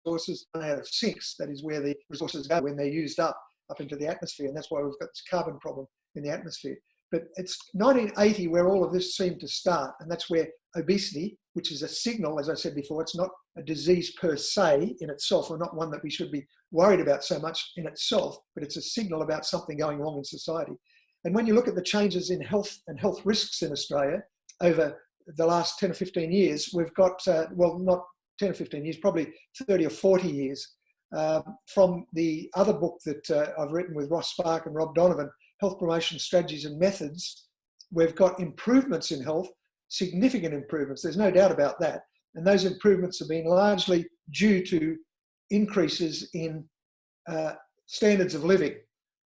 resources, 1 out of 6, that is where the resources go when they're used up into the atmosphere, and that's why we've got this carbon problem in the atmosphere. But it's 1980 where all of this seemed to start, and that's where obesity, which is a signal, as I said before, it's not a disease per se in itself, or not one that we should be worried about so much in itself, but it's a signal about something going wrong in society. And when you look at the changes in health and health risks in Australia over the last 10 or 15 years, we've got, well, not 10 or 15 years, probably 30 or 40 years, from the other book that I've written with Ross Spark and Rob Donovan, Health Promotion Strategies and Methods. We've got improvements in health, significant improvements, there's no doubt about that. And those improvements have been largely due to increases in standards of living,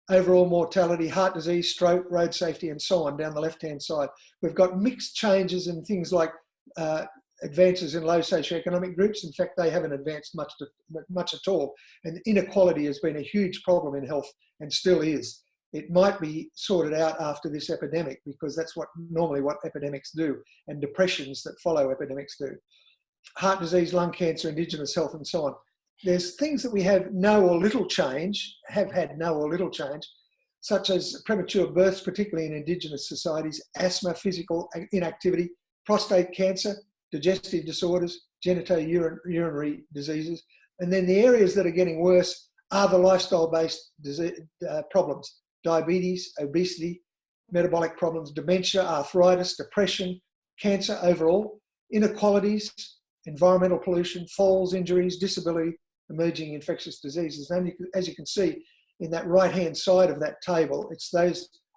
overall mortality, heart disease, stroke, road safety, and so on down the left-hand side. We've got mixed changes in things like advances in low socioeconomic groups. In fact, they haven't advanced much at all. And inequality has been a huge problem in health and still is. It might be sorted out after this epidemic, because that's normally what epidemics do, and depressions that follow epidemics do. Heart disease, lung cancer, Indigenous health, and so on. There's things that we have no or little change, have had no or little change, such as premature births, particularly in Indigenous societies, asthma, physical inactivity, prostate cancer, digestive disorders, genitourinary diseases. And then the areas that are getting worse are the lifestyle-based problems: diabetes, obesity, metabolic problems, dementia, arthritis, depression, cancer overall, inequalities, environmental pollution, falls, injuries, disability, emerging infectious diseases. And as you can see in that right-hand side of that table, it's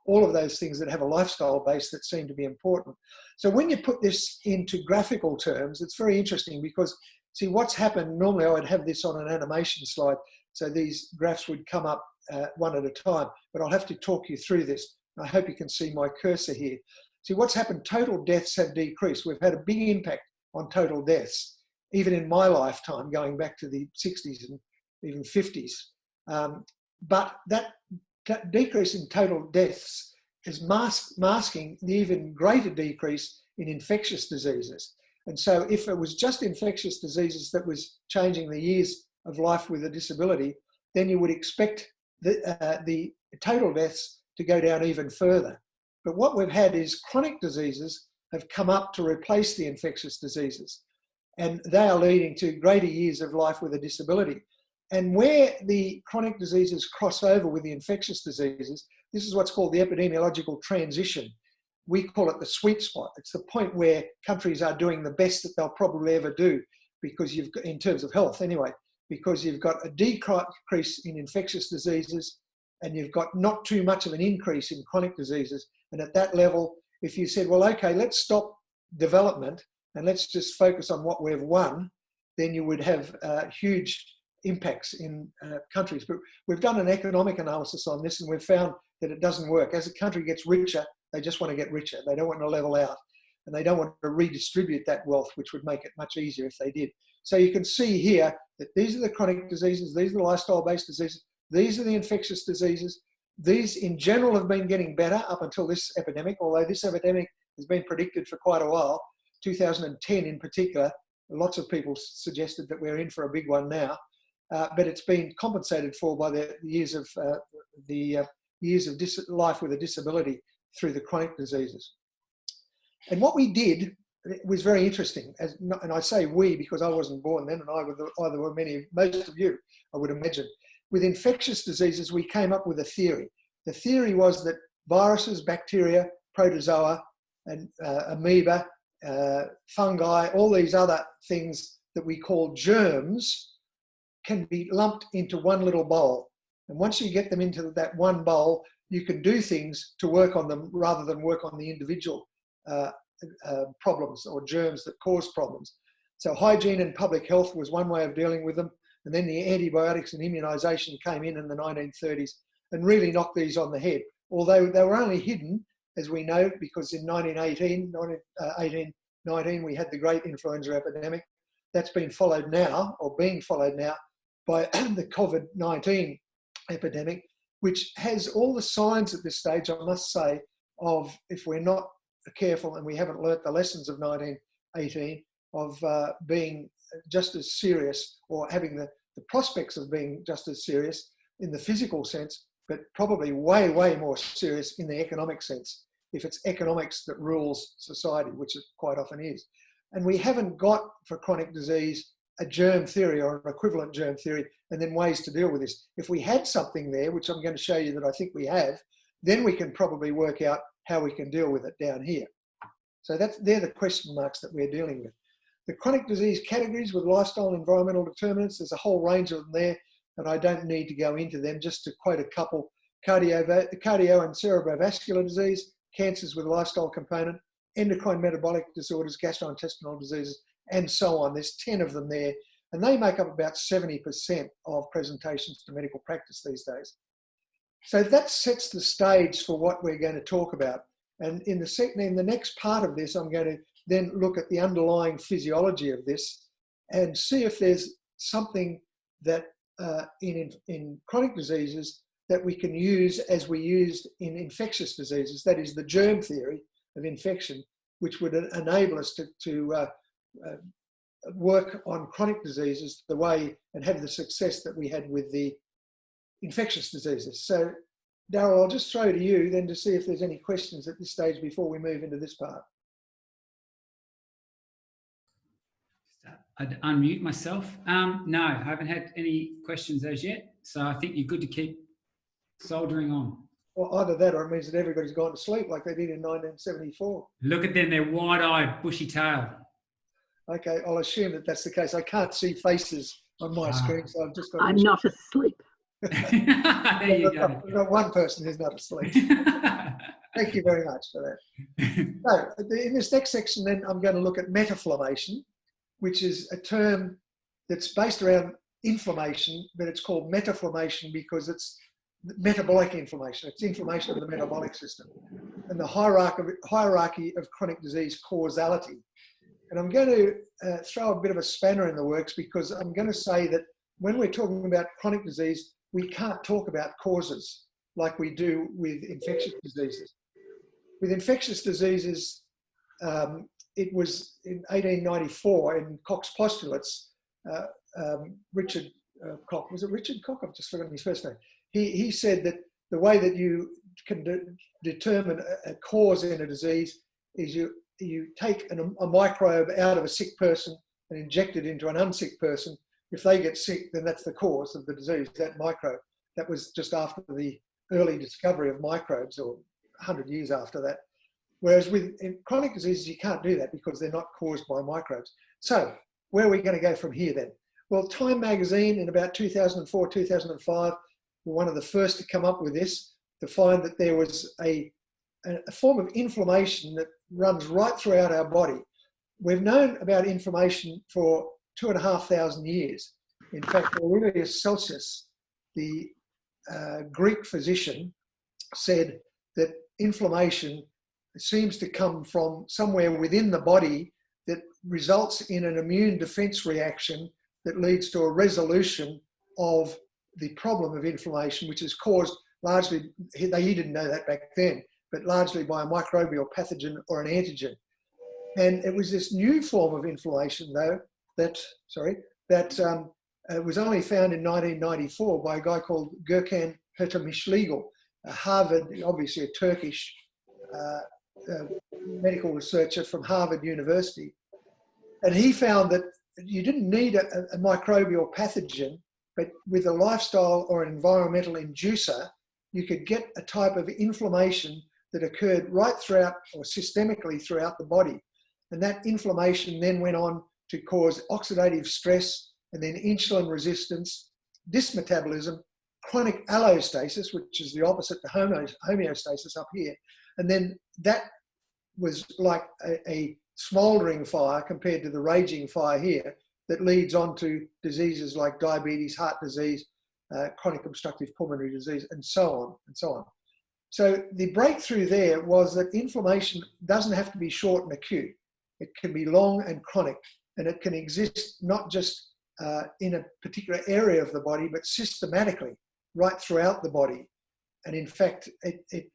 all of those things that have a lifestyle base that seem to be important. So when you put this into graphical terms, it's very interesting, because see what's happened, normally I would have this on an animation slide, so these graphs would come up one at a time, but I'll have to talk you through this. I hope you can see my cursor here. See what's happened, total deaths have decreased. We've had a big impact on total deaths, even in my lifetime, going back to the 60s and even 50s. But that decrease in total deaths is masking the even greater decrease in infectious diseases. And so if it was just infectious diseases that was changing the years of life with a disability, then you would expect the total deaths to go down even further. But what we've had is chronic diseases have come up to replace the infectious diseases, and they are leading to greater years of life with a disability. And where the chronic diseases cross over with the infectious diseases, this is what's called the epidemiological transition. We call it the sweet spot. It's the point where countries are doing the best that they'll probably ever do, because you've got, in terms of health anyway, because you've got a decrease in infectious diseases and you've got not too much of an increase in chronic diseases. And at that level, if you said, well, okay, let's stop development and let's just focus on what we've won, then you would have huge impacts in countries. But we've done an economic analysis on this, and we've found that it doesn't work. As a country gets richer, they just want to get richer. They don't want to level out, and they don't want to redistribute that wealth, which would make it much easier if they did. So you can see here that these are the chronic diseases, these are the lifestyle-based diseases, these are the infectious diseases. These in general have been getting better up until this epidemic, although this epidemic has been predicted for quite a while. 2010 in particular, lots of people suggested that we're in for a big one now, but it's been compensated for by the years of life with a disability through the chronic diseases. And what we did was very interesting, and I say we because I wasn't born then, and either were most of you, I would imagine. With infectious diseases, we came up with a theory. The theory was that viruses, bacteria, protozoa, and amoeba, fungi, all these other things that we call germs can be lumped into one little bowl. And once you get them into that one bowl, you can do things to work on them rather than work on the individual problems or germs that cause problems. So hygiene and public health was one way of dealing with them. And then the antibiotics and immunisation came in the 1930s and really knocked these on the head. Although they were only hidden, as we know, because in 1819 we had the great influenza epidemic. That's been followed now, or being followed now, by the COVID-19 epidemic, which has all the signs at this stage, I must say, of, if we're not careful and we haven't learnt the lessons of 1918, of being just as serious, or having the prospects of being just as serious in the physical sense, but probably way, way more serious in the economic sense, if it's economics that rules society, which it quite often is. And we haven't got, for chronic disease, a germ theory or an equivalent germ theory, and then ways to deal with this. If we had something there, which I'm going to show you that I think we have, then we can probably work out how we can deal with it down here. So they're the question marks that we're dealing with. The chronic disease categories with lifestyle and environmental determinants, there's a whole range of them there, and I don't need to go into them. Just to quote a couple: cardio and cerebrovascular disease, cancers with lifestyle component, endocrine metabolic disorders, gastrointestinal diseases, and so on. There's 10 of them there, and they make up about 70% of presentations to medical practice these days. So that sets the stage for what we're going to talk about. And in the next part of this, I'm going to then look at the underlying physiology of this and see if there's something that in chronic diseases that we can use as we used in infectious diseases, that is the germ theory of infection, which would enable us to work on chronic diseases the way and have the success that we had with the infectious diseases. So, Darryl, I'll just throw to you then to see if there's any questions at this stage before we move into this part. I'd unmute myself. No, I haven't had any questions as yet. So I think you're good to keep soldering on. Well, either that or it means that everybody's gone to sleep like they did in 1974. Look at them, they're wide-eyed, bushy-tailed. Okay, I'll assume that that's the case. I can't see faces on my screen, so I've just got... I'm not asleep. There you go. We've got one person who's not asleep. Thank you very much for that. So, in this next section then, I'm going to look at metaflammation, which is a term that's based around inflammation, but it's called metaflammation because it's metabolic inflammation. It's inflammation of the metabolic system and the hierarchy of chronic disease causality. And I'm going to throw a bit of a spanner in the works because I'm going to say that when we're talking about chronic disease, we can't talk about causes like we do with infectious diseases. With infectious diseases, it was in 1894 in Koch's postulates, Richard Koch, was it Richard Koch? I've just forgotten his first name. He said that the way that you can determine a cause in a disease is you take a microbe out of a sick person and inject it into an unsick person. If they get sick, then that's the cause of the disease, that microbe. That was just after the early discovery of microbes, or 100 years after that. Whereas in chronic diseases, you can't do that because they're not caused by microbes. So where are we going to go from here then? Well, Time magazine in about 2004, 2005, were one of the first to come up with this, to find that there was a form of inflammation that runs right throughout our body. We've known about inflammation for 2,500 years. In fact, Aurelius Celsus, the Greek physician, said that inflammation seems to come from somewhere within the body that results in an immune defense reaction that leads to a resolution of the problem of inflammation, which is caused largely, he didn't know that back then, but largely by a microbial pathogen or an antigen. And it was this new form of inflammation, though, that was only found in 1994 by a guy called Gürkan Hurtemischlegel, a Harvard, obviously a Turkish medical researcher from Harvard University. And he found that you didn't need a microbial pathogen, but with a lifestyle or an environmental inducer, you could get a type of inflammation that occurred right throughout or systemically throughout the body. And that inflammation then went on to cause oxidative stress and then insulin resistance, dysmetabolism, chronic allostasis, which is the opposite to homeostasis up here. And then that was like a smouldering fire compared to the raging fire here that leads on to diseases like diabetes, heart disease, chronic obstructive pulmonary disease, and so on and so on. So the breakthrough there was that inflammation doesn't have to be short and acute. It can be long and chronic, and it can exist not just in a particular area of the body, but systematically right throughout the body. And in fact, it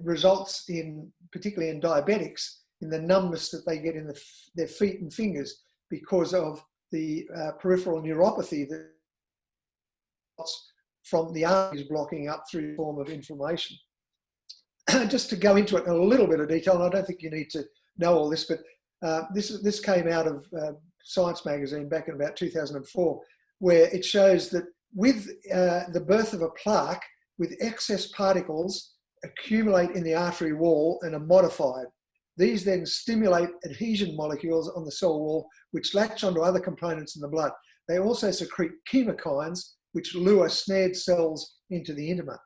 results in, particularly in diabetics, in the numbness that they get in their feet and fingers because of the peripheral neuropathy that from the arteries blocking up through the form of inflammation. Just to go into it in a little bit of detail, and I don't think you need to know all this, but this came out of Science magazine back in about 2004, where it shows that with the birth of a plaque, with excess particles accumulate in the artery wall and are modified. These then stimulate adhesion molecules on the cell wall, which latch onto other components in the blood. They also secrete chemokines, which lure snared cells into the intima.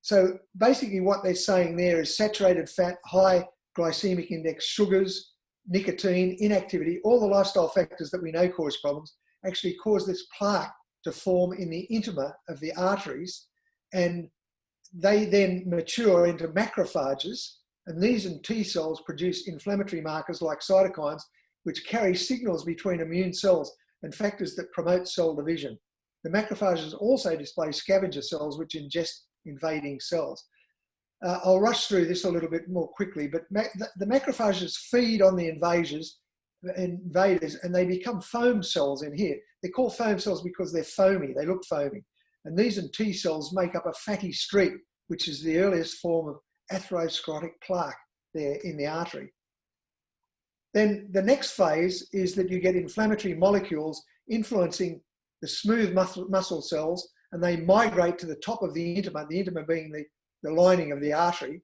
So basically what they're saying there is saturated fat, high glycemic index, sugars, nicotine, inactivity, all the lifestyle factors that we know cause problems, actually cause this plaque to form in the intima of the arteries, and they then mature into macrophages, and these and T cells produce inflammatory markers like cytokines, which carry signals between immune cells and factors that promote cell division. The macrophages also display scavenger cells which ingest invading cells. I'll rush through this a little bit more quickly, but the macrophages feed on the invaders, and they become foam cells in here. They're called foam cells because they're foamy, they look foamy. And these and T cells make up a fatty streak, which is the earliest form of atherosclerotic plaque there in the artery. Then the next phase is that you get inflammatory molecules influencing the smooth muscle cells, and they migrate to the top of the intima being the lining of the artery,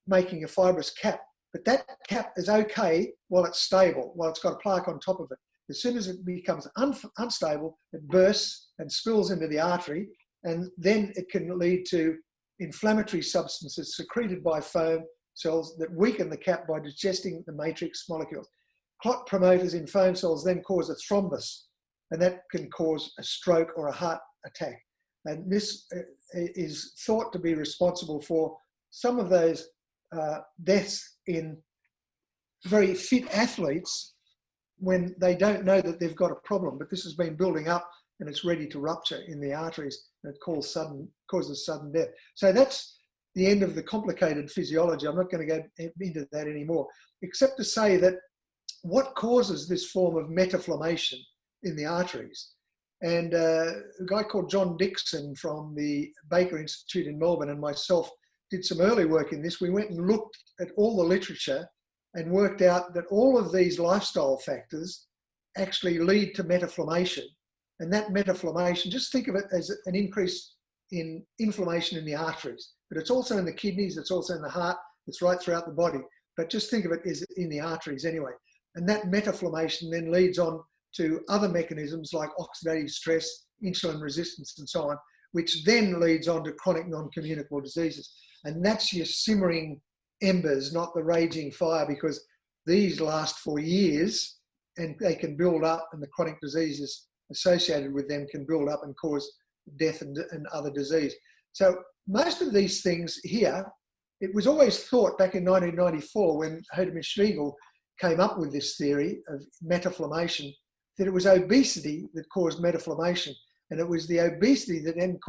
making a fibrous cap. But that cap is okay while it's stable, while it's got a plaque on top of it. As soon as it becomes unstable, it bursts and spills into the artery, and then it can lead to inflammatory substances secreted by foam cells that weaken the cap by digesting the matrix molecules. Clot promoters in foam cells then cause a thrombus, and that can cause a stroke or a heart attack. And this is thought to be responsible for some of those deaths in very fit athletes when they don't know that they've got a problem, but this has been building up and it's ready to rupture in the arteries, and it causes sudden death. So that's the end of the complicated physiology. I'm not going to go into that anymore, except to say that what causes this form of metaflammation in the arteries? And a guy called John Dixon from the Baker Institute in Melbourne and myself did some early work in this. We went and looked at all the literature and worked out that all of these lifestyle factors actually lead to metaflammation. And that metaflammation, just think of it as an increase in inflammation in the arteries, but it's also in the kidneys, it's also in the heart, it's right throughout the body. But just think of it as in the arteries anyway. And that metaflammation then leads on to other mechanisms like oxidative stress, insulin resistance, and so on, which then leads on to chronic non-communicable diseases. And that's your simmering embers, not the raging fire, because these last for years and they can build up, and the chronic diseases associated with them can build up and cause death and other disease. So most of these things here, it was always thought back in 1994 when Hodeman Schlegel came up with this theory of metaflammation, that it was obesity that caused metaflammation. And it was the obesity that then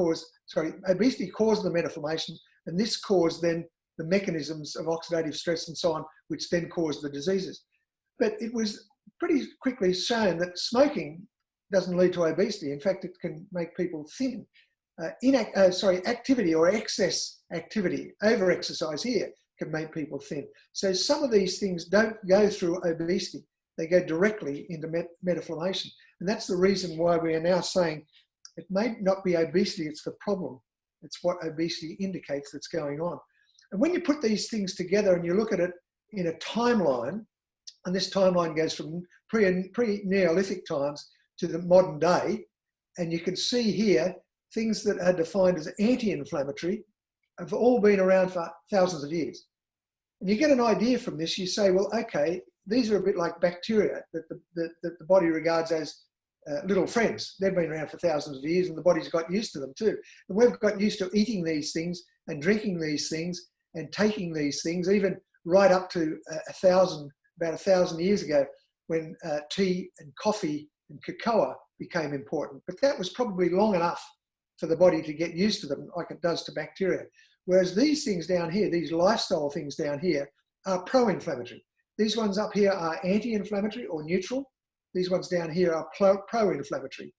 obesity caused the metaflammation, and this caused then the mechanisms of oxidative stress and so on, which then caused the diseases. But it was pretty quickly shown that smoking doesn't lead to obesity. In fact, it can make people thin. Activity or excess activity, over-exercise here, can make people thin. So some of these things don't go through obesity. They go directly into metaflammation. And that's the reason why we are now saying it may not be obesity, it's the problem. It's what obesity indicates that's going on. And when you put these things together and you look at it in a timeline, and this timeline goes from pre-Neolithic times to the modern day, and you can see here things that are defined as anti-inflammatory have all been around for thousands of years. And you get an idea from this, you say, well, okay, these are a bit like bacteria that the body regards as little friends. They've been around for thousands of years and the body's got used to them too. And we've got used to eating these things and drinking these things and taking these things, even right up to about 1,000 years ago when tea and coffee and cocoa became important. But that was probably long enough for the body to get used to them like it does to bacteria. Whereas these things down here, these lifestyle things down here, are pro-inflammatory. These ones up here are anti-inflammatory or neutral. these ones down here are pro-inflammatory.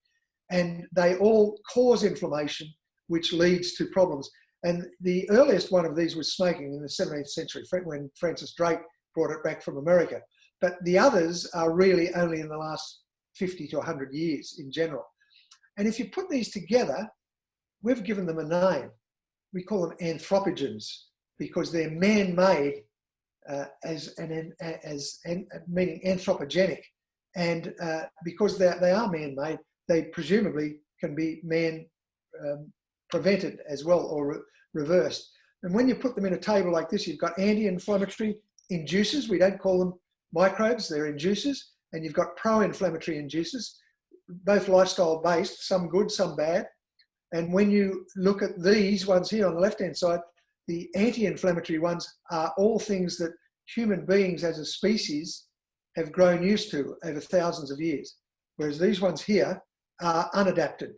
And they all cause inflammation, which leads to problems. And the earliest one of these was smoking in the 17th century, when Francis Drake brought it back from America. But the others are really only in the last 50 to 100 years in general. And if you put these together, we've given them a name. We call them anthropogens because they're man-made meaning anthropogenic. And because they are man-made, they presumably can be prevented as well or reversed. And when you put them in a table like this, you've got anti-inflammatory inducers. We don't call them microbes, they're inducers. And you've got pro-inflammatory inducers, both lifestyle-based, some good, some bad. And when you look at these ones here on the left-hand side, the anti-inflammatory ones are all things that human beings as a species have grown used to over thousands of years. Whereas these ones here are unadapted.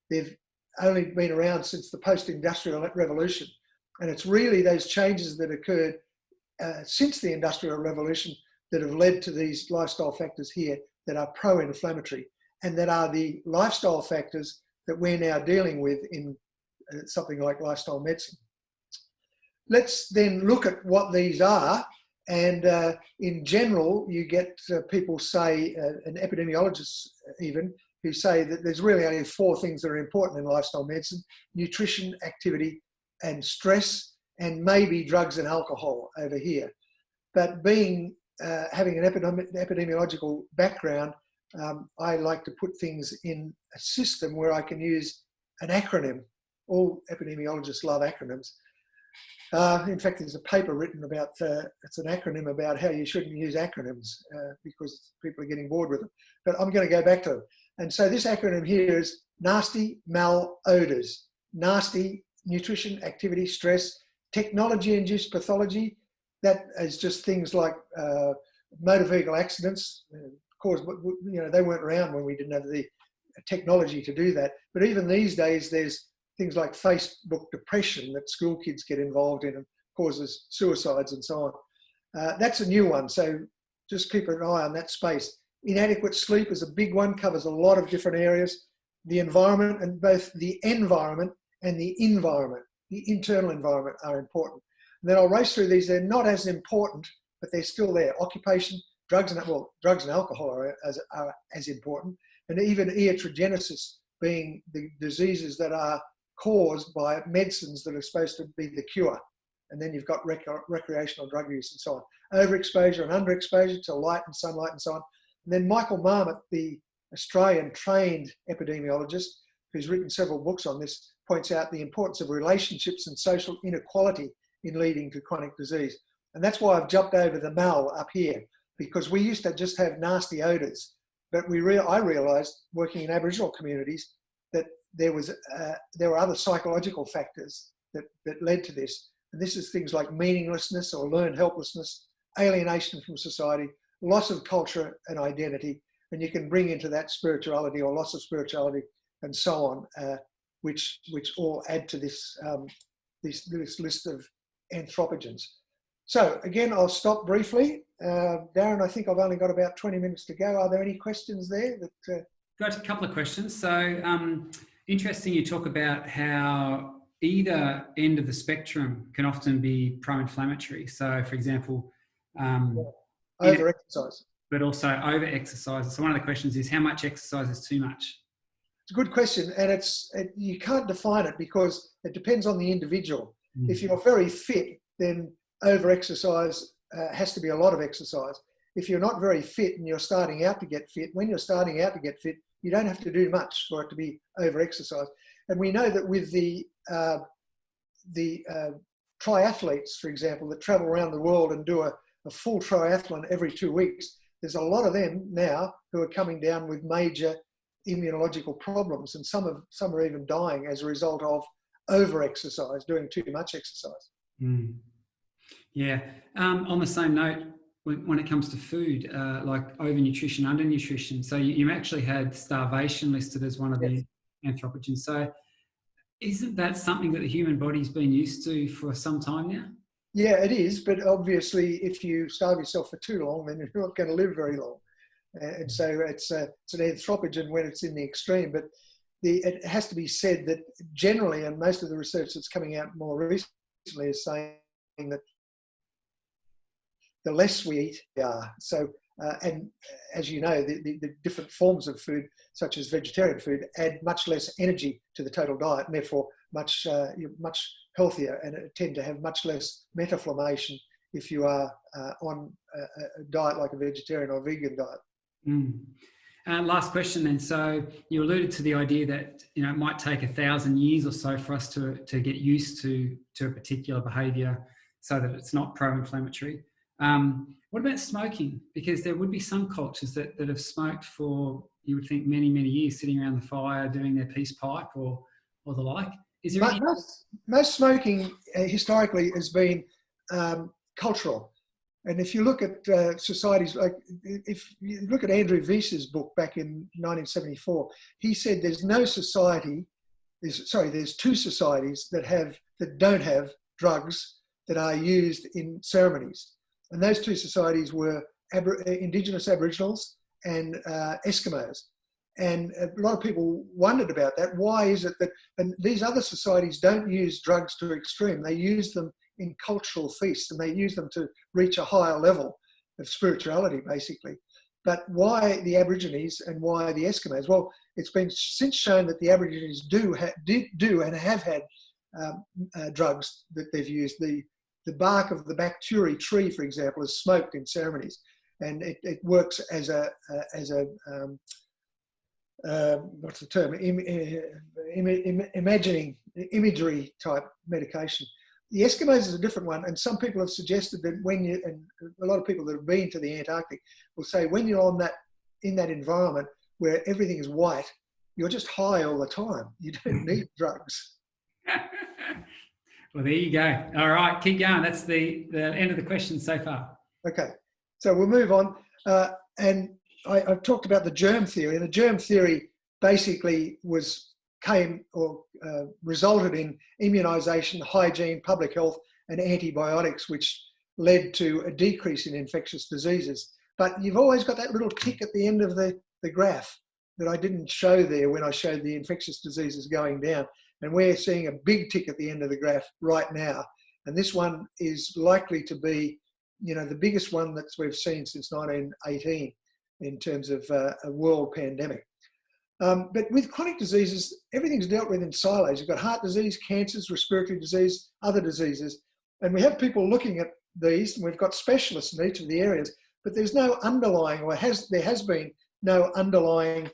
They've only been around since the post-industrial revolution. And it's really those changes that occurred since the Industrial Revolution that have led to these lifestyle factors here that are pro-inflammatory and that are the lifestyle factors that we're now dealing with in something like lifestyle medicine. Let's then look at what these are. And in general, you get people say, and epidemiologists even, who say that there's really only 4 things that are important in lifestyle medicine: nutrition, activity, and stress, and maybe drugs and alcohol over here. But having an epidemiological background, I like to put things in a system where I can use an acronym. All epidemiologists love acronyms. In fact, there's a paper written about, it's an acronym about how you shouldn't use acronyms because people are getting bored with them. But I'm going to go back to them. And so this acronym here is NASTY, malodors. NASTY, nutrition, activity, stress, technology-induced pathology. That is just things like motor vehicle accidents. Of course, they weren't around when we didn't have the technology to do that. But even these days, there's things like Facebook depression that school kids get involved in and causes suicides and so on. That's a new one, so just keep an eye on that space. Inadequate sleep is a big one, covers a lot of different areas. The environment, and both the environment and the environment, the internal environment, are important. And then I'll race through these. They're not as important, but they're still there. Occupation, drugs and alcohol are as important, and even iatrogenesis, being the diseases that are caused by medicines that are supposed to be the cure. And then you've got recreational drug use and so on. Overexposure and underexposure to light and sunlight and so on. And then Michael Marmot, the Australian trained epidemiologist, who's written several books on this, points out the importance of relationships and social inequality in leading to chronic disease. And that's why I've jumped over the mal up here, because we used to just have nasty odours. But I realised, working in Aboriginal communities, that there were other psychological factors that led to this. And this is things like meaninglessness or learned helplessness, alienation from society, loss of culture and identity, and you can bring into that spirituality or loss of spirituality and so on, which all add to this, this list of anthropogens. So again, I'll stop briefly. Darren, I think I've only got about 20 minutes to go. Are there any questions there? Got a couple of questions. So interesting, you talk about how either end of the spectrum can often be pro-inflammatory. So for example, over-exercise. But also over-exercise. So one of the questions is, how much exercise is too much? It's a good question, and you can't define it because it depends on the individual. Mm. If you're very fit, then over-exercise has to be a lot of exercise. If you're not very fit and you're starting out to get fit, when you're starting out to get fit, you don't have to do much for it to be over-exercise. And we know that with the triathletes, for example, that travel around the world and do a full triathlon every 2 weeks, there's a lot of them now who are coming down with major immunological problems, and some are even dying as a result of over-exercise, doing too much exercise. Mm. Yeah. On the same note, when it comes to food, like overnutrition, undernutrition, so you actually had starvation listed as one of the anthropogens. So isn't that something that the human body's been used to for some time now? Yeah, it is, but obviously if you starve yourself for too long, then you're not going to live very long. And so it's an anthropogen when it's in the extreme. But it has to be said that generally, and most of the research that's coming out more recently is saying that the less we eat, we are. So, and as you know, the different forms of food, such as vegetarian food, add much less energy to the total diet, and therefore much healthier, and tend to have much less metaflammation if you are on a diet like a vegetarian or vegan diet. Mm. Last question then. So you alluded to the idea that it might take 1,000 years or so for us to get used to a particular behaviour so that it's not pro-inflammatory. What about smoking? Because there would be some cultures that have smoked for, you would think, many, many years, sitting around the fire doing their peace pipe or the like. Is there any... Most smoking historically has been cultural. And if you look at societies, like if you look at Andrew Wies's book back in 1974, he said there's two societies that don't have drugs that are used in ceremonies. And those two societies were Indigenous Aboriginals and Eskimos. And a lot of people wondered about that. Why is it that these other societies don't use drugs to extreme? They use them in cultural feasts, and they use them to reach a higher level of spirituality, basically. But why the Aborigines and why the Eskimos? Well, it's been since shown that the Aborigines do and have had drugs that they've used. The bark of the bacturi tree, for example, is smoked in ceremonies, and it works as a what's the term? Imagery type medication. The Eskimos is a different one, and some people have suggested that and a lot of people that have been to the Antarctic will say when you're in that environment where everything is white, you're just high all the time. You don't need drugs. Well, there you go. All right, keep going. That's the end of the questions so far. Okay, so we'll move on. And I've talked about the germ theory, and the germ theory basically resulted in immunisation, hygiene, public health, and antibiotics, which led to a decrease in infectious diseases. But you've always got that little tick at the end of the graph that I didn't show there when I showed the infectious diseases going down. And we're seeing a big tick at the end of the graph right now. And this one is likely to be, the biggest one that we've seen since 1918 in terms of a world pandemic. But with chronic diseases, everything's dealt with in silos. You've got heart disease, cancers, respiratory disease, other diseases. And we have people looking at these, and we've got specialists in each of the areas, but there's no underlying, there has been no underlying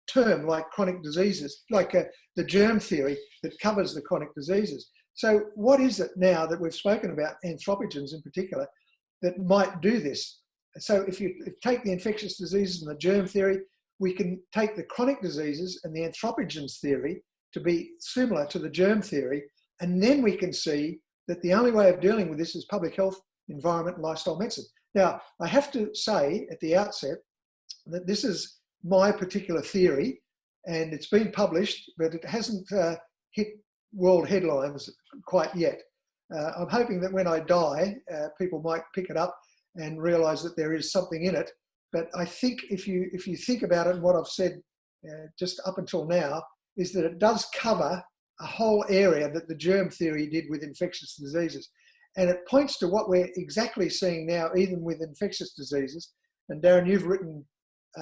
term like chronic diseases, like the germ theory that covers the chronic diseases. So what is it now that we've spoken about, anthropogens in particular, that might do this? So if you take the infectious diseases and the germ theory, we can take the chronic diseases and the anthropogens theory to be similar to the germ theory, and then we can see that the only way of dealing with this is public health, environment, and lifestyle medicine. Now, I have to say at the outset that this is my particular theory, and it's been published, but it hasn't hit world headlines quite yet. I'm hoping that when I die, people might pick it up and realise that there is something in it. But I think if you think about it, and what I've said just up until now, is that it does cover a whole area that the germ theory did with infectious diseases. And it points to what we're exactly seeing now, even with infectious diseases. And Darren, you've written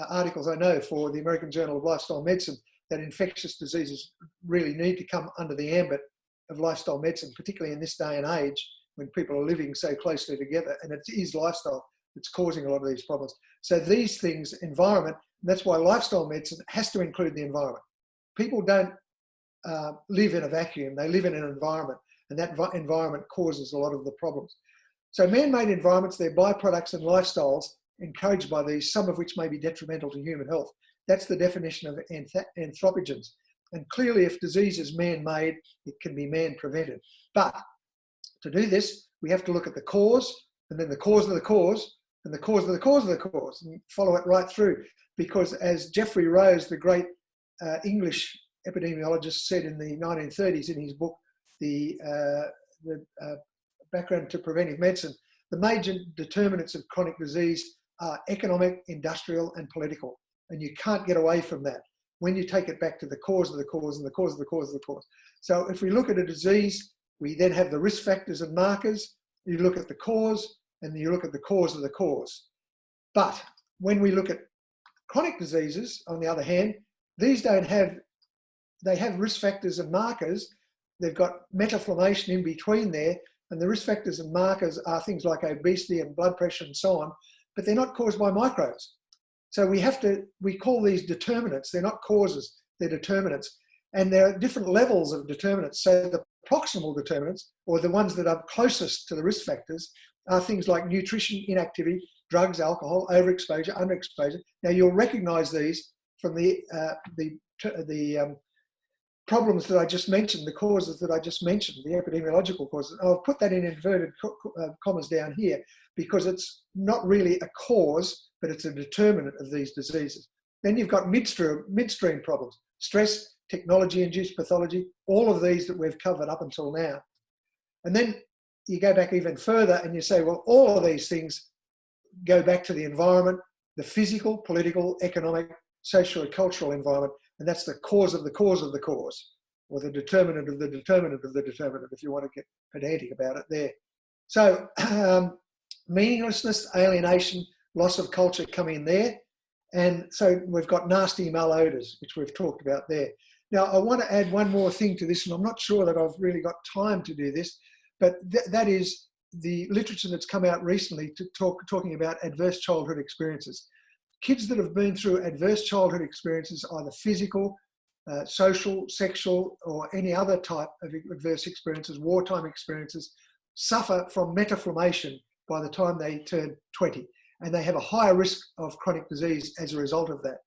articles, I know, for the American Journal of Lifestyle Medicine, that infectious diseases really need to come under the ambit of lifestyle medicine, particularly in this day and age when people are living so closely together. And it is lifestyle that's causing a lot of these problems. So these things, environment, that's why lifestyle medicine has to include the environment. People don't live in a vacuum, they live in an environment, and that environment causes a lot of the problems. So man-made environments, their byproducts and lifestyles encouraged by these, some of which may be detrimental to human health. That's the definition of anthropogens. And clearly if disease is man-made, it can be man-prevented. But to do this, we have to look at the cause, and then the cause of the cause, and the cause of the cause of the cause, and follow it right through. Because as Geoffrey Rose, the great English epidemiologist, said in the 1930s in his book, The Background to Preventive Medicine, the major determinants of chronic disease are economic, industrial, and political. And you can't get away from that when you take it back to the cause of the cause and the cause of the cause of the cause. So if we look at a disease, we then have the risk factors and markers. You look at the cause, and you look at the cause of the cause. But when we look at chronic diseases, on the other hand, these don't have, they have risk factors and markers. They've got metaflammation in between there, and the risk factors and markers are things like obesity and blood pressure and so on, but they're not caused by microbes. So we call these determinants. They're not causes, they're determinants. And there are different levels of determinants. So the proximal determinants, or the ones that are closest to the risk factors, are things like nutrition, inactivity, drugs, alcohol, overexposure, underexposure. Now you'll recognize these from the problems that I just mentioned, the causes that I just mentioned, the epidemiological causes. I'll put that in inverted commas down here because it's not really a cause, but it's a determinant of these diseases. Then you've got midstream problems, stress, technology-induced pathology, all of these that we've covered up until now. And then you go back even further and you say, well, all of these things go back to the environment, the physical, political, economic, social, and cultural environment, and that's the cause of the cause of the cause, or the determinant of the determinant of the determinant, if you want to get pedantic about it there. So meaninglessness, alienation, loss of culture come in there. And so we've got nasty malodors, which we've talked about there. Now, I want to add one more thing to this, and I'm not sure that I've really got time to do this, but that is the literature that's come out recently talking about adverse childhood experiences. Kids that have been through adverse childhood experiences, either physical, social, sexual, or any other type of adverse experiences, wartime experiences, suffer from metaflammation by the time they turn 20. And they have a higher risk of chronic disease as a result of that.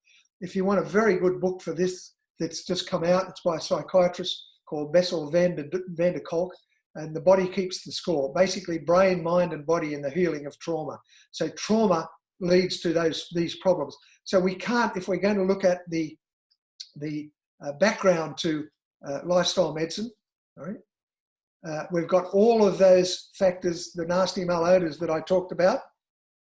If you want a very good book for this that's just come out, it's by a psychiatrist called Bessel van der Kolk, and The Body Keeps the Score. Basically, brain, mind, and body in the healing of trauma. So trauma leads to these problems. So we can't, if we're going to look at the background to lifestyle medicine, all right, we've got all of those factors, the nasty malodors that I talked about,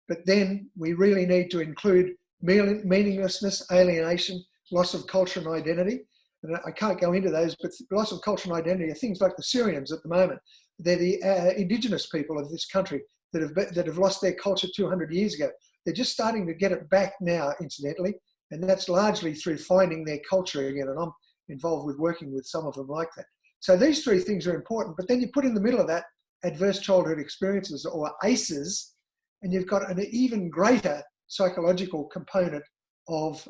but then we really need to include meaninglessness, alienation, loss of culture and identity. And I can't go into those, but loss of culture and identity are things like the Syrians at the moment. They're the indigenous people of this country that have lost their culture 200 years ago. They're just starting to get it back now, incidentally, and that's largely through finding their culture again. And I'm involved with working with some of them like that. So these three things are important, but then you put in the middle of that adverse childhood experiences, or ACEs, and you've got an even greater psychological component of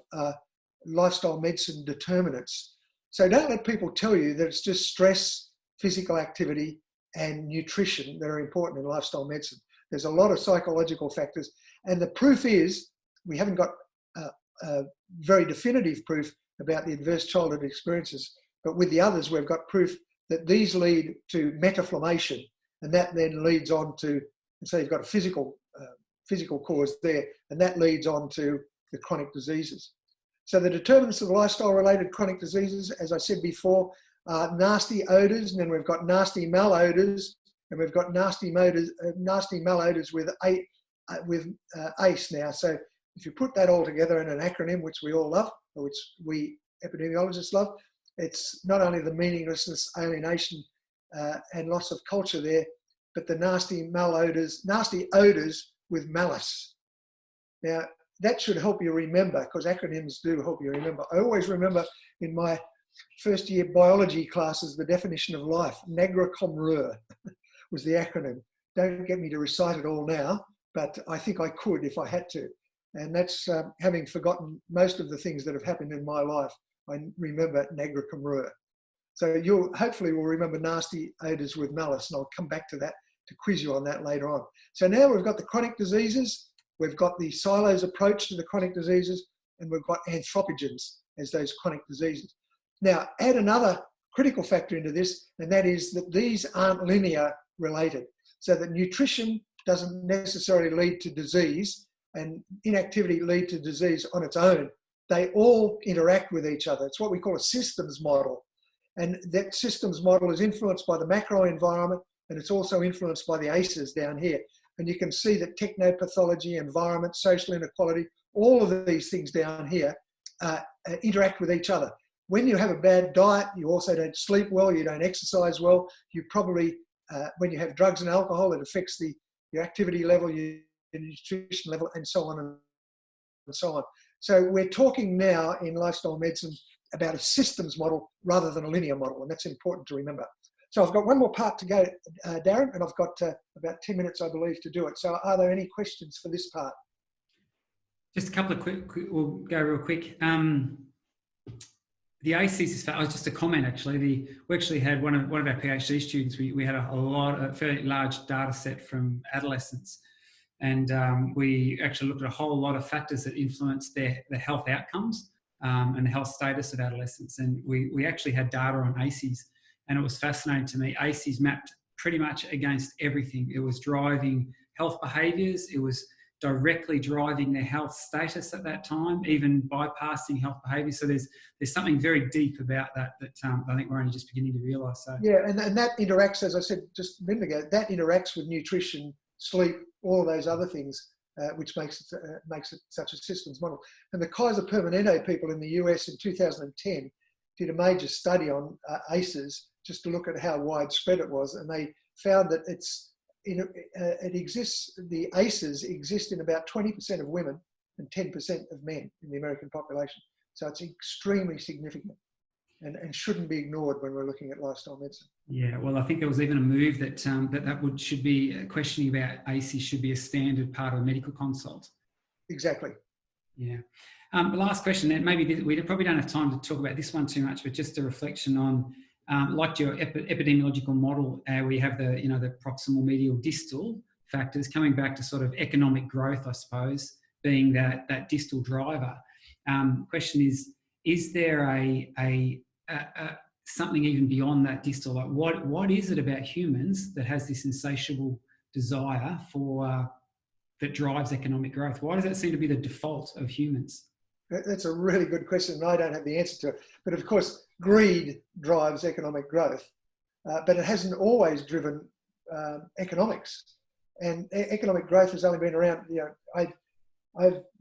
lifestyle medicine determinants. So don't let people tell you that it's just stress, physical activity, and nutrition that are important in lifestyle medicine. There's a lot of psychological factors, and the proof is, we haven't got very definitive proof about the adverse childhood experiences, but with the others we've got proof that these lead to metaflammation, and that then leads on to, and so you've got a physical cause there, and that leads on to the chronic diseases. So the determinants of lifestyle-related chronic diseases, as I said before, are nasty odors, and then we've got nasty malodors, and we've got nasty malodors with ACE now. So if you put that all together in an acronym, which we all love, or which we epidemiologists love, it's not only the meaninglessness, alienation, and loss of culture there, but the nasty odors with malice. Now, that should help you remember, because acronyms do help you remember. I always remember in my first year biology classes, the definition of life, Negra cum rur was the acronym. Don't get me to recite it all now, but I think I could if I had to. And that's having forgotten most of the things that have happened in my life. I remember Negra cum rur. So you hopefully will remember nasty odors with malice, and I'll come back to that to quiz you on that later on. So now we've got the chronic diseases, we've got the silos approach to the chronic diseases, and we've got anthropogens as those chronic diseases. Now, add another critical factor into this, and that is that these aren't linear related. So that nutrition doesn't necessarily lead to disease, and inactivity lead to disease on its own. They all interact with each other. It's what we call a systems model. And that systems model is influenced by the macro environment, and it's also influenced by the ACEs down here. And you can see that technopathology, environment, social inequality, all of these things down here interact with each other. When you have a bad diet, you also don't sleep well, you don't exercise well. You probably, when you have drugs and alcohol, it affects your activity level, your nutrition level, and so on and so on. So we're talking now in lifestyle medicine about a systems model rather than a linear model, and that's important to remember. So I've got one more part to go, Darren, and I've got about 10 minutes, I believe, to do it. So are there any questions for this part? Just a couple of quick we'll go real quick. The ACEs, just a comment actually. We actually had one of our PhD students. We had a fairly large data set from adolescents, and we actually looked at a whole lot of factors that influence their health outcomes and the health status of adolescents. And we actually had data on ACEs, and it was fascinating to me. ACEs mapped pretty much against everything. It was driving health behaviours. It was directly driving their health status at that time, even bypassing health behaviours. So there's something very deep about that I think we're only just beginning to realise. So yeah, and that interacts, as I said just a minute ago, that interacts with nutrition, sleep, all of those other things, which makes it such a systems model. And the Kaiser Permanente people in the US in 2010 did a major study on ACEs just to look at how widespread it was, and they found that the ACEs exist in about 20% of women and 10% of men in the American population. So it's extremely significant and shouldn't be ignored when we're looking at lifestyle medicine. Yeah, well, I think there was even a move that should be questioning about ACEs should be a standard part of a medical consult. Exactly. Yeah. The last question, and maybe we probably don't have time to talk about this one too much, but just a reflection on like your epidemiological model, where you have the proximal, medial, distal factors, coming back to sort of economic growth, I suppose, being that distal driver. Question is there a something even beyond that distal? Like what is it about humans that has this insatiable desire for that drives economic growth? Why does that seem to be the default of humans? That's a really good question, and I don't have the answer to it. But of course, greed drives economic growth, but it hasn't always driven economics. And economic growth has only been around.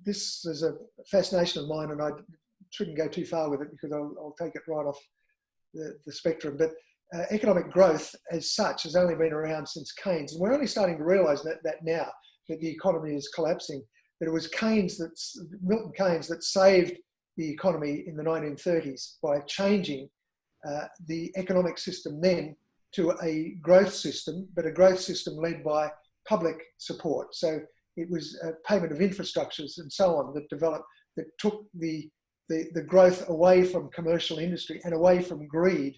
This is a fascination of mine, and I shouldn't go too far with it because I'll take it right off the spectrum. But economic growth, as such, has only been around since Keynes, and we're only starting to realise that now that the economy is collapsing. That it was Milton Keynes that saved the economy in the 1930s by changing the economic system then to a growth system, but a growth system led by public support. So it was a payment of infrastructures and so on that developed, that took the growth away from commercial industry and away from greed.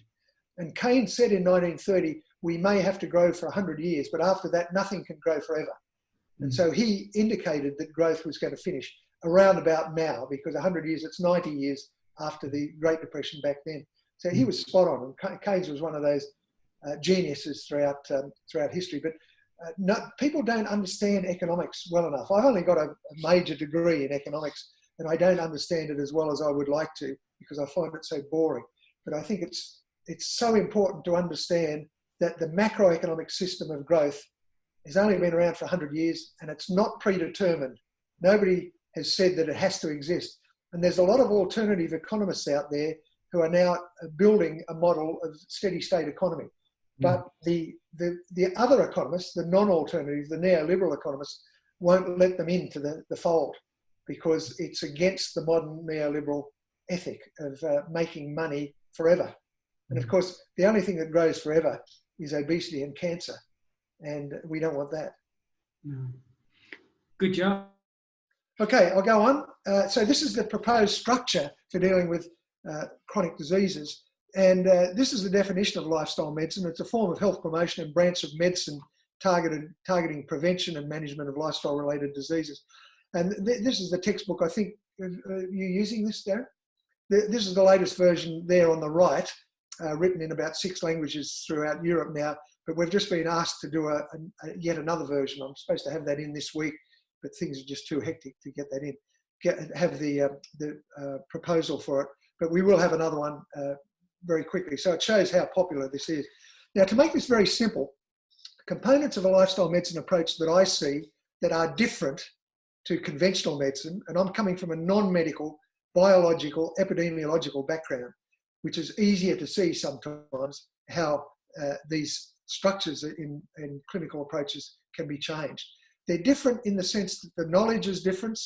And Keynes said in 1930, we may have to grow for 100 years, but after that, nothing can grow forever. And so he indicated that growth was going to finish around about now, because 100 years, it's 90 years after the Great Depression back then. So he was spot on, and Keynes was one of those geniuses throughout history. But people don't understand economics well enough. I've only got a major degree in economics, and I don't understand it as well as I would like to, because I find it so boring. But I think it's so important to understand that the macroeconomic system of growth has only been around for 100 years, and it's not predetermined. Nobody has said that it has to exist. And there's a lot of alternative economists out there who are now building a model of steady state economy. But the other economists, the non-alternative, the neoliberal economists, won't let them into the fold, because it's against the modern neoliberal ethic of making money forever. And of course, the only thing that grows forever is obesity and cancer. And we don't want that. No. Good job. Okay, I'll go on. So this is the proposed structure for dealing with chronic diseases. And this is the definition of lifestyle medicine. It's a form of health promotion and branch of medicine targeting prevention and management of lifestyle-related diseases. And this is the textbook. I think, are you using this, Darren? This is the latest version there on the right, written in about 6 languages throughout Europe now. But we've just been asked to do yet another version. I'm supposed to have that in this week, but things are just too hectic to get that in. Have the proposal for it, but we will have another one very quickly. So it shows how popular this is. Now, to make this very simple, components of a lifestyle medicine approach that I see that are different to conventional medicine, and I'm coming from a non-medical, biological, epidemiological background, which is easier to see sometimes how these structures in clinical approaches can be changed. They're different in the sense that the knowledge is different,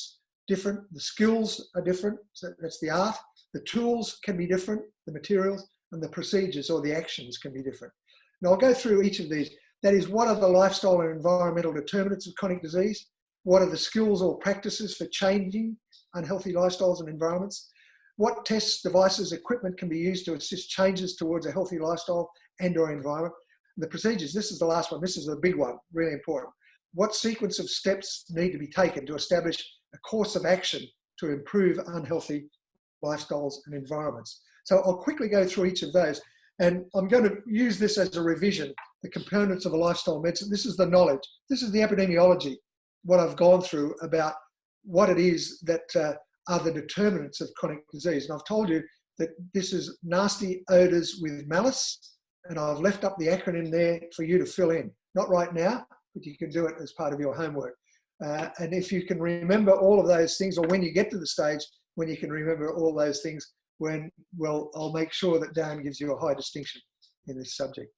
the skills are different, so that's the art, the tools can be different, the materials, and the procedures or the actions can be different. Now I'll go through each of these. That is, what are the lifestyle and environmental determinants of chronic disease? What are the skills or practices for changing unhealthy lifestyles and environments? What tests, devices, equipment can be used to assist changes towards a healthy lifestyle and or environment? And the procedures, this is the last one, this is the big one, really important. What sequence of steps need to be taken to establish a course of action to improve unhealthy lifestyles and environments? So I'll quickly go through each of those, and I'm going to use this as a revision, the components of a lifestyle medicine. This is the knowledge, this is the epidemiology, what I've gone through about what it is that are the determinants of chronic disease. And I've told you that this is nasty odours with malice, and I've left up the acronym there for you to fill in. Not right now, but you can do it as part of your homework. And if you can remember all of those things, or when you get to the stage when you can remember all those things, I'll make sure that Dan gives you a high distinction in this subject.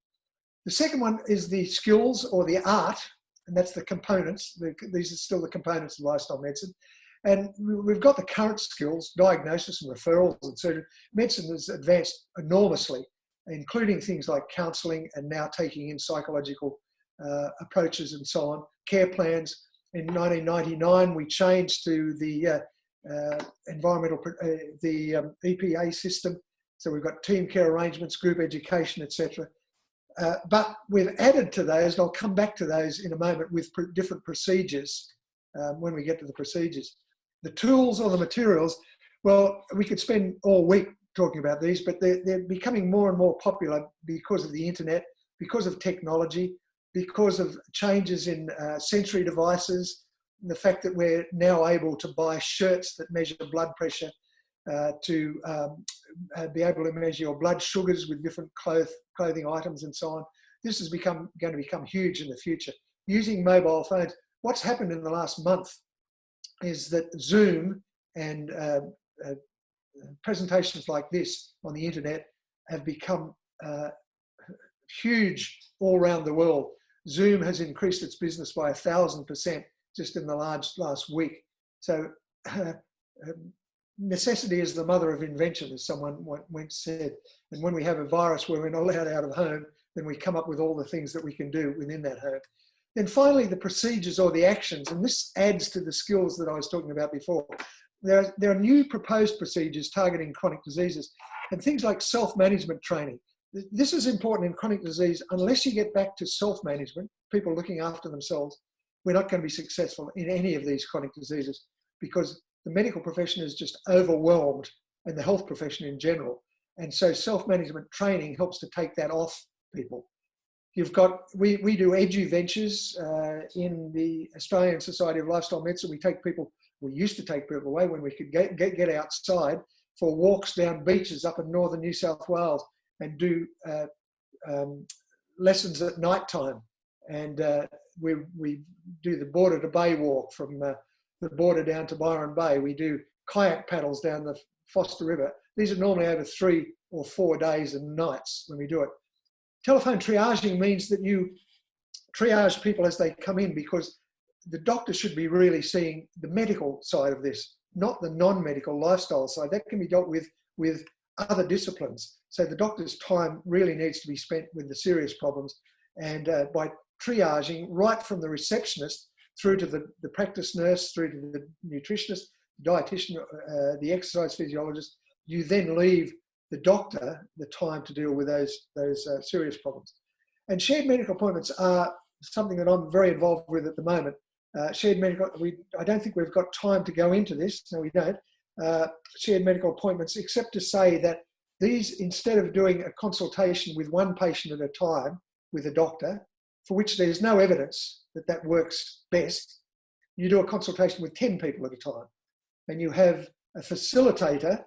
The second one is the skills or the art, and that's the components. These are still the components of lifestyle medicine. And we've got the current skills, diagnosis and referrals and surgery. Medicine has advanced enormously, including things like counselling and now taking in psychological approaches and so on, care plans. In 1999, we changed to the EPA system. So we've got team care arrangements, group education, etc. But we've added to those, and I'll come back to those in a moment, with different procedures when we get to the procedures. The tools or the materials, well, we could spend all week talking about these, but they're becoming more and more popular because of the internet, because of technology, because of changes in sensory devices, and the fact that we're now able to buy shirts that measure blood pressure, to be able to measure your blood sugars with different clothing items and so on. This is going to become huge in the future. Using mobile phones, what's happened in the last month is that Zoom and presentations like this on the internet have become huge all around the world. Zoom has increased its business by 1,000% just in the last week. So necessity is the mother of invention, as someone once said. And when we have a virus where we're not allowed out of home, then we come up with all the things that we can do within that home. Then finally, the procedures or the actions, and this adds to the skills that I was talking about before. There are new proposed procedures targeting chronic diseases, and things like self-management training. This is important in chronic disease. Unless you get back to self-management, people looking after themselves, we're not going to be successful in any of these chronic diseases, because the medical profession is just overwhelmed, and the health profession in general. And so self-management training helps to take that off people. We do edu-ventures in the Australian Society of Lifestyle Medicine. We used to take people away when we could get outside for walks down beaches up in northern New South Wales, and do lessons at night time. And we do the border to bay walk from the border down to Byron Bay. We do kayak paddles down the Foster River. These are normally over 3 or 4 days and nights when we do it. Telephone triaging means that you triage people as they come in, because the doctor should be really seeing the medical side of this, not the non-medical lifestyle side. That can be dealt with other disciplines. So the doctor's time really needs to be spent with the serious problems, and by triaging right from the receptionist through to the practice nurse, through to the nutritionist, the dietitian, the exercise physiologist, you then leave the doctor the time to deal with those serious problems. And shared medical appointments are something that I'm very involved with at the moment. Shared medical, I don't think we've got time to go into this, no we don't, shared medical appointments, except to say that these, instead of doing a consultation with one patient at a time with a doctor, for which there's no evidence that works best, you do a consultation with 10 people at a time. And you have a facilitator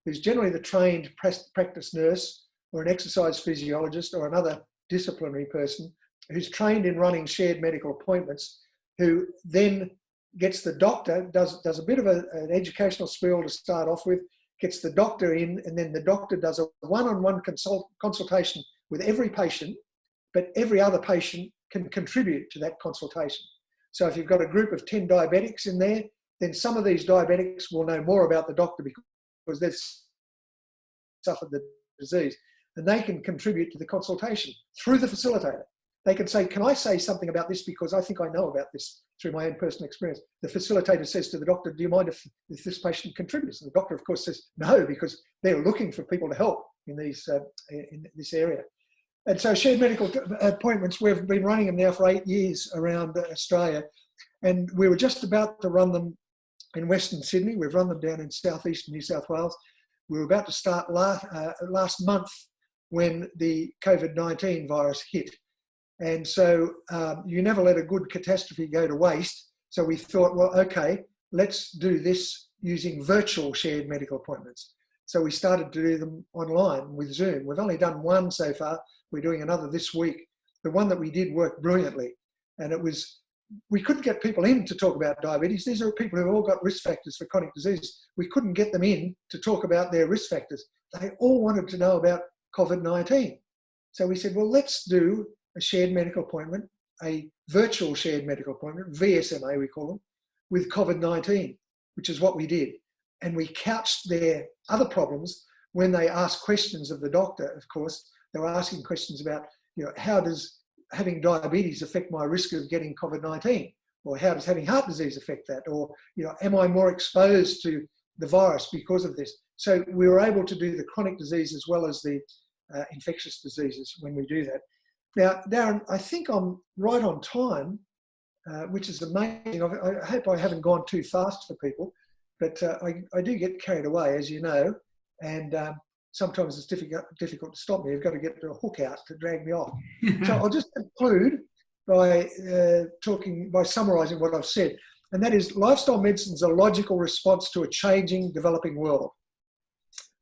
who's generally the trained practice nurse or an exercise physiologist or another disciplinary person, who's trained in running shared medical appointments, who then gets the doctor, does a bit of an educational spiel to start off with, gets the doctor in, and then the doctor does a one-on-one consultation with every patient, but every other patient can contribute to that consultation. So if you've got a group of 10 diabetics in there, then some of these diabetics will know more about the doctor because they've suffered the disease, and they can contribute to the consultation through the facilitator. They can say, can I say something about this because I think I know about this through my own personal experience. The facilitator says to the doctor, do you mind if this patient contributes? And the doctor, of course, says no, because they're looking for people to help in this area. And so shared medical appointments, we've been running them now for 8 years around Australia. And we were just about to run them in Western Sydney. We've run them down in southeastern New South Wales. We were about to start last month when the COVID-19 virus hit. And so you never let a good catastrophe go to waste. So we thought, well, okay, let's do this using virtual shared medical appointments. So we started to do them online with Zoom. We've only done one so far. We're doing another this week. The one that we did worked brilliantly. And we couldn't get people in to talk about diabetes. These are people who've all got risk factors for chronic disease. We couldn't get them in to talk about their risk factors. They all wanted to know about COVID-19. So we said, well, let's do a shared medical appointment, a virtual shared medical appointment, VSMA we call them, with COVID-19, which is what we did. And we couched their other problems when they asked questions of the doctor, of course. They were asking questions about, how does having diabetes affect my risk of getting COVID-19? Or how does having heart disease affect that? Or, am I more exposed to the virus because of this? So we were able to do the chronic disease as well as the infectious diseases when we do that. Now, Darren, I think I'm right on time, which is amazing. I hope I haven't gone too fast for people, but I do get carried away, as you know, and sometimes it's difficult to stop me. You've got to get a hook out to drag me off. So I'll just conclude by summarising what I've said, and that is lifestyle medicine is a logical response to a changing, developing world.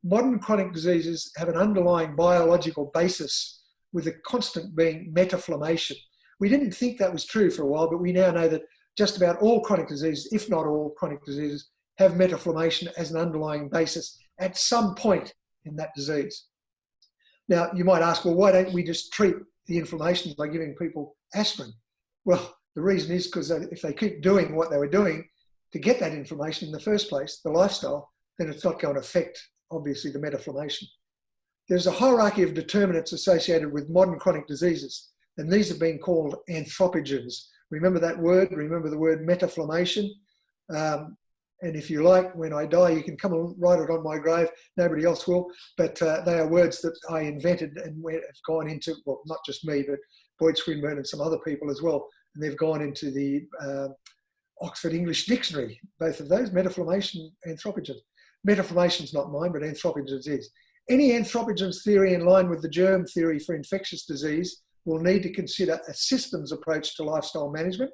Modern chronic diseases have an underlying biological basis with a constant being metaflammation. We didn't think that was true for a while, but we now know that just about all chronic diseases, if not all chronic diseases, have metaflammation as an underlying basis at some point in that disease. Now, you might ask, well, why don't we just treat the inflammation by giving people aspirin? Well, the reason is because if they keep doing what they were doing to get that inflammation in the first place, the lifestyle, then it's not going to affect, obviously, the metaflammation. There's a hierarchy of determinants associated with modern chronic diseases, and these have been called anthropogens. Remember that word? Remember the word metaflammation? And if you like, when I die, you can come and write it on my grave. Nobody else will, but they are words that I invented and have gone into, well, not just me, but Boyd Swinburne and some other people as well, and they've gone into the Oxford English Dictionary, both of those, metaflammation, anthropogens. Metaflammation's not mine, but anthropogens is. Any anthropogens theory in line with the germ theory for infectious disease will need to consider a systems approach to lifestyle management.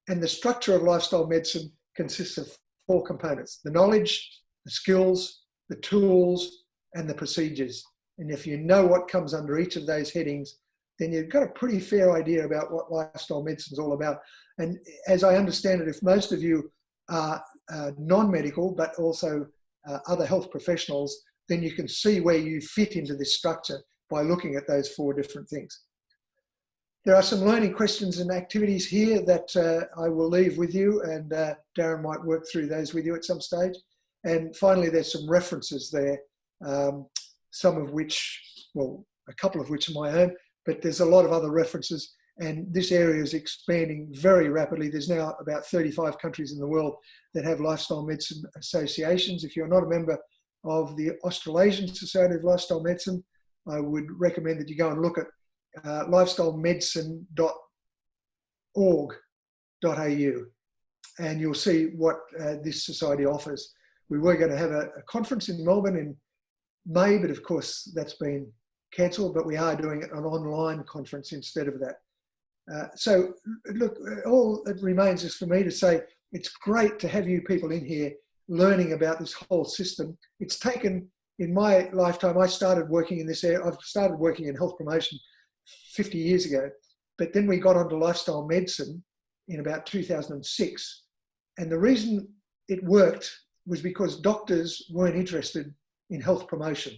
And the structure of lifestyle medicine consists of 4 components: the knowledge, the skills, the tools, and the procedures. And if you know what comes under each of those headings, then you've got a pretty fair idea about what lifestyle medicine is all about. And as I understand it, if most of you are non-medical, but also other health professionals, then you can see where you fit into this structure by looking at those 4 different things. There are some learning questions and activities here that I will leave with you, and Darren might work through those with you at some stage. And finally, there's some references there, some of which, well, a couple of which are my own, but there's a lot of other references, and this area is expanding very rapidly. There's now about 35 countries in the world that have lifestyle medicine associations. If you're not a member of the Australasian Society of Lifestyle Medicine, I would recommend that you go and look at lifestylemedicine.org.au, and you'll see what this society offers. We were going to have a conference in Melbourne in May, but of course that's been cancelled, but we are doing an online conference instead of that. So look, all that remains is for me to say it's great to have you people in here learning about this whole system. It's taken, in my lifetime, I started working in this area. I've started working in health promotion 50 years ago, But then we got onto lifestyle medicine in about 2006. And the reason it worked was because doctors weren't interested in health promotion.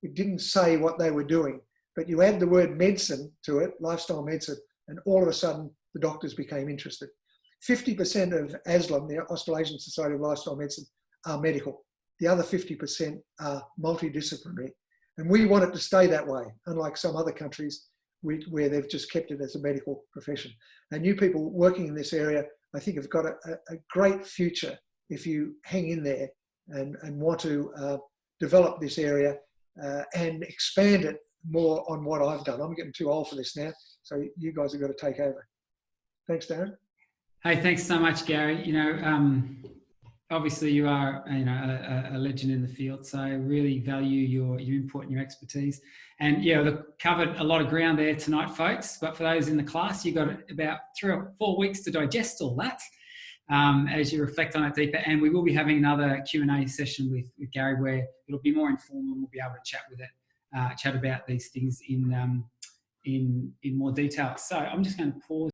It didn't say what they were doing, but you add the word medicine to it, lifestyle medicine, and all of a sudden the doctors became interested. 50% of ASLM, the Australasian Society of Lifestyle Medicine, are medical. The other 50% are multidisciplinary. And we want it to stay that way, unlike some other countries where they've just kept it as a medical profession. And you people working in this area, I think, have got a great future if you hang in there and want to develop this area and expand it more on what I've done. I'm getting too old for this now, so you guys have got to take over. Thanks, Darren. Hey, thanks so much, Gary. You know, obviously you are, you know, a legend in the field, so I really value your input and your expertise. And yeah, we've covered a lot of ground there tonight, folks. But for those in the class, you've got about 3 or 4 weeks to digest all that as you reflect on it deeper. And we will be having another Q&A session with Gary where it'll be more informal and we'll be able to chat with it, chat about these things in more detail. So I'm just going to pause.